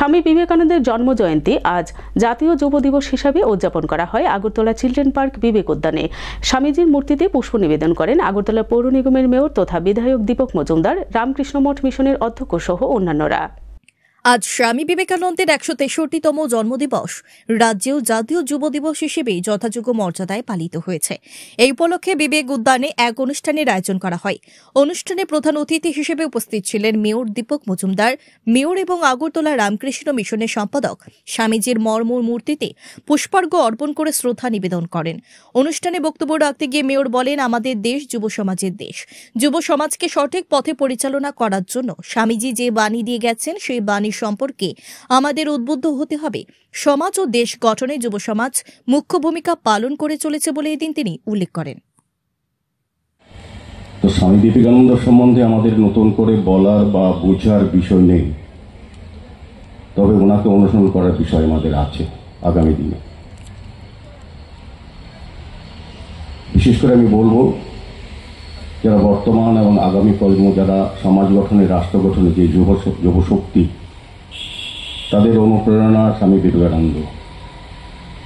স্বামী বিবেকানন্দের জন্মজয়ন্তী আজ জাতীয় যুব দিবস হিসাবে উদযাপন করা হয় আগরতলা চিলড্রেন পার্ক বিবেক উদ্যানে। স্বামীজির মূর্তিতে পুষ্প নিবেদন করেন আগরতলা পৌর নিগমের মেয়র তথা বিধায়ক দীপক মজুমদার, রামকৃষ্ণ মঠ মিশনের অধ্যক্ষ সহ অন্যান্যরা। আজ স্বামী বিবেকানন্দের ১৬৩তম জন্মদিবস রাজ্যেও জাতীয় যুব দিবস হিসেবে যথাযোগ্য মর্যাদায় পালিত হয়েছে। এই উপলক্ষে বিবেক উদ্যানে এক অনুষ্ঠানের আয়োজন করা হয়। অনুষ্ঠানে প্রধান অতিথি হিসেবে উপস্থিত ছিলেন মেয়র দীপক মজুমদার, মেয়র এবং আগরতলা রামকৃষ্ণ মিশনের সম্পাদক। স্বামীজির মর্মর মূর্তিতে পুষ্পার্ঘ্য অর্পণ করে শ্রদ্ধা নিবেদন করেন। অনুষ্ঠানে বক্তব্য রাখতে গিয়ে মেয়র বলেন, আমাদের দেশ যুব সমাজের দেশ। যুব সমাজকে সঠিক পথে পরিচালনা করার জন্য স্বামীজি যে বাণী দিয়ে গেছেন সেই বাণী সম্পর্কে আমাদের উদ্বুদ্ধ হতে হবে। সমাজ ও দেশ গঠনে যুব সমাজ মুখ্য ভূমিকা পালন করে চলেছে বলে এদিন তিনি উল্লেখ করেন। তো স্বামী বিবেকানন্দ সম্বন্ধে আমাদের নতুন করে বলার বা বোঝার বিষয় নেই, তবে ওনাকে অনুসরণ করার বিষয় আমাদের আছে আগামী দিনে। বিশেষ করে আমি বলবো, যারা বর্তমান এবং আগামী প্রজন্ম, যারা সমাজ গঠনে, রাষ্ট্র গঠনে যে যুবশক্তি, তাদের অনুপ্রেরণা স্বামী বিবেকানন্দ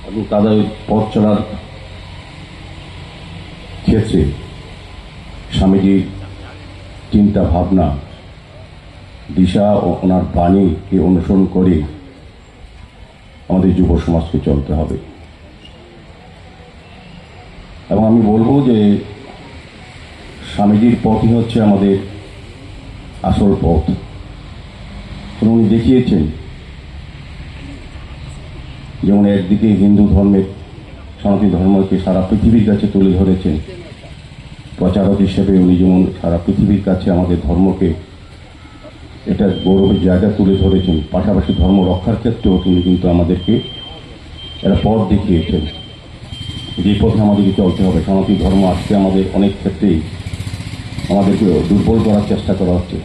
এবং তাদের পথ চলার ক্ষেত্রে স্বামীজির চিন্তা ভাবনা, দিশা ও ওনার বাণীকে অনুসরণ করে আমাদের যুব সমাজকে চলতে হবে। এবং আমি বলবো যে স্বামীজির পথই হচ্ছে আমাদের আসল পথ। উনি দেখিয়েছেন, যেমন একদিকে হিন্দু ধর্মের, সনাতন ধর্মকে সারা পৃথিবীর কাছে তুলে ধরেছেন, প্রচারক হিসেবে উনি যেমন সারা পৃথিবীর কাছে আমাদের ধর্মকে এটা গৌরবের জায়গা তুলে ধরেছেন, পাশাপাশি ধর্ম রক্ষার ক্ষেত্রেও তিনি কিন্তু আমাদেরকে একটা পথ দেখিয়েছেন, যে পথে আমাদেরকে চলতে হবে। সনাতন ধর্ম আজকে আমাদের অনেক ক্ষেত্রেই আমাদেরকে দুর্বল করার চেষ্টা করা হচ্ছে।